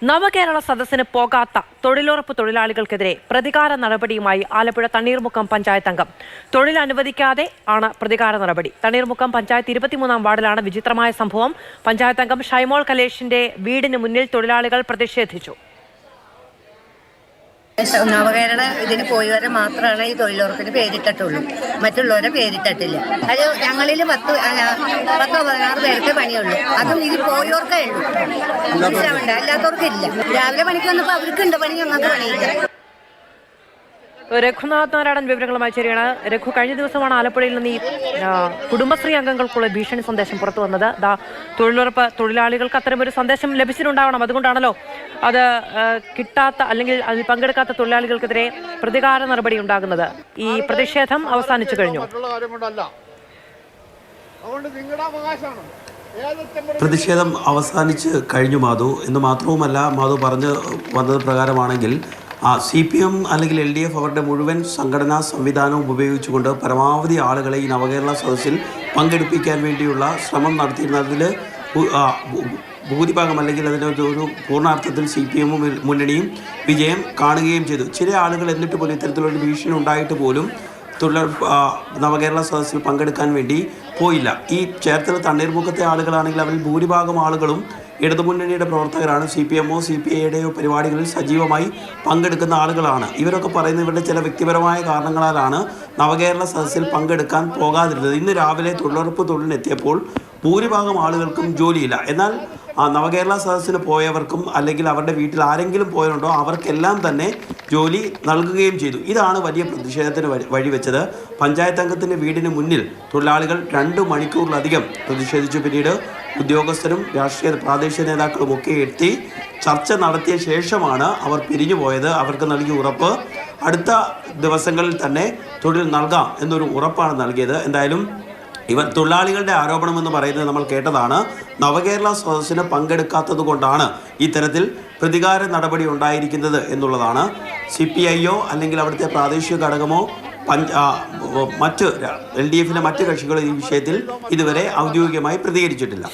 നവകേരള സദസ്സിന് പോകാത്ത തൊഴിലുറപ്പ് തൊഴിലാളികൾക്കെതിരെ പ്രതികാര നടപടിയുമായി ആലപ്പുഴ തണ്ണീർമുക്കം പഞ്ചായത്ത് അംഗം. തൊഴിൽ അനുവദിക്കാതെ ആണ് പ്രതികാര നടപടി. തണ്ണീർമുക്കം പഞ്ചായത്ത് 23-ാം വാർഡിലാണ് വിചിത്രമായ സംഭവം. പഞ്ചായത്ത് അംഗം ഷൈമോൾ കലേഷിന്റെ വീടിന് മുന്നിൽ തൊഴിലാളികൾ പ്രതിഷേധിച്ചു. നവകേരള ഇതിന് പോയവരെ മാത്രമാണ് ഈ തൊഴിലുറപ്പിന് പേരിട്ടിട്ടുള്ളൂ, മറ്റുള്ളവരെ പേരിട്ടിട്ടില്ല. അത് ഞങ്ങളിൽ 10-16 പേർക്ക് പണിയുള്ളൂ. അതും ഇത് പോയവർക്കേ ഉള്ളൂ, മനസ്സിലാവണ്ട, അല്ലാത്തവർക്കില്ല. രാവിലെ പണിക്ക് വന്നപ്പോൾ അവർക്കുണ്ട് പണി, ഞങ്ങൾക്ക് പണിയില്ല. രഘുനാഥ് നാരായണൻ വിവരങ്ങളുമായി ചേരുകയാണ്. രഘു, കഴിഞ്ഞ ദിവസമാണ് ആലപ്പുഴയിൽ നിന്ന് ഈ കുടുംബശ്രീ അംഗങ്ങൾക്കുള്ള ഭീഷണി സന്ദേശം പുറത്തു വന്നത്. തൊഴിലുറപ്പ് തൊഴിലാളികൾക്ക് അത്തരമൊരു സന്ദേശം ലഭിച്ചിട്ടുണ്ടാവണം. അതുകൊണ്ടാണല്ലോ അത് കിട്ടാത്ത അല്ലെങ്കിൽ അതിൽ പങ്കെടുക്കാത്ത തൊഴിലാളികൾക്കെതിരെ പ്രതികാര നടപടി ഉണ്ടാകുന്നത്. ഈ പ്രതിഷേധം അവസാനിച്ചു കഴിഞ്ഞു. പ്രതിഷേധം അവസാനിച്ച് കഴിഞ്ഞു മാധു. എന്ന് മാത്രവുമല്ല, മാധു പറഞ്ഞു വന്നത് പ്രകാരമാണെങ്കിൽ CPM അല്ലെങ്കിൽ LDF അവരുടെ മുഴുവൻ സംഘടനാ സംവിധാനവും ഉപയോഗിച്ചുകൊണ്ട് പരമാവധി ആളുകളെ ഈ നവകേരള സദസ്സിൽ പങ്കെടുപ്പിക്കാൻ വേണ്ടിയുള്ള ശ്രമം നടത്തിയിരുന്നതിൽ ഭൂരിഭാഗം അല്ലെങ്കിൽ അതിനൊരു പൂർണ്ണാർത്ഥത്തിൽ CPM മുന്നണിയും വിജയം കാണുകയും ചെയ്തു. ചില ആളുകൾ എന്നിട്ട് പോലും ഇത്തരത്തിലൊരു ഭീഷണി ഉണ്ടായിട്ട് പോലും നവകേരള സദസ്സിൽ പങ്കെടുക്കാൻ വേണ്ടി പോയില്ല. ഈ ചേർത്തല തണ്ണീർമുക്കത്തെ ആളുകളാണെങ്കിൽ അവരിൽ ഭൂരിഭാഗം ആളുകളും ഇടതുമുന്നണിയുടെ പ്രവർത്തകരാണ്. CPM-ഓ CPI-യുടെയോ പരിപാടികളിൽ സജീവമായി പങ്കെടുക്കുന്ന ആളുകളാണ്. ഇവരൊക്കെ പറയുന്നത് ഇവരുടെ ചില വ്യക്തിപരമായ കാരണങ്ങളാലാണ് നവകേരള സദസ്സിൽ പങ്കെടുക്കാൻ പോകാതിരുന്നത്. ഇന്ന് രാവിലെ തൊഴിലുറപ്പ് തൊഴിലിനെത്തിയപ്പോൾ ഭൂരിഭാഗം ആളുകൾക്കും ജോലിയില്ല. എന്നാൽ നവകേരള സദസ്സിന് പോയവർക്കും അല്ലെങ്കിൽ അവരുടെ വീട്ടിൽ ആരെങ്കിലും പോയതുണ്ടോ അവർക്കെല്ലാം തന്നെ ജോലി നൽകുകയും ചെയ്തു. ഇതാണ് വലിയ പ്രതിഷേധത്തിന് വഴിവെച്ചത്. പഞ്ചായത്ത് അംഗത്തിൻ്റെ വീടിന് മുന്നിൽ തൊഴിലാളികൾ 2 മണിക്കൂറിലധികം പ്രതിഷേധിച്ചു. പിന്നീട് ഉദ്യോഗസ്ഥരും രാഷ്ട്രീയ പ്രാദേശിക നേതാക്കളും ഒക്കെ എത്തി ചർച്ച നടത്തിയ ശേഷമാണ് അവർ പിരിഞ്ഞുപോയത്. അവർക്ക് നൽകിയ ഉറപ്പ് അടുത്ത ദിവസങ്ങളിൽ തന്നെ തൊഴിൽ നൽകാം എന്നൊരു ഉറപ്പാണ് നൽകിയത്. എന്തായാലും ഇവർ തൊഴിലാളികളുടെ ആരോപണമെന്ന് പറയുന്നത് നമ്മൾ കേട്ടതാണ്. നവകേരള സദസ്സിന് പങ്കെടുക്കാത്തത് കൊണ്ടാണ് ഇത്തരത്തിൽ പ്രതികാര നടപടി ഉണ്ടായിരിക്കുന്നത് എന്നുള്ളതാണ്. CPI-യോ അല്ലെങ്കിൽ അവിടുത്തെ പ്രാദേശിക ഘടകമോ മറ്റ് LDF-ലെ മറ്റ് കക്ഷികളോ ഈ വിഷയത്തിൽ ഇതുവരെ ഔദ്യോഗികമായി പ്രതികരിച്ചിട്ടില്ല.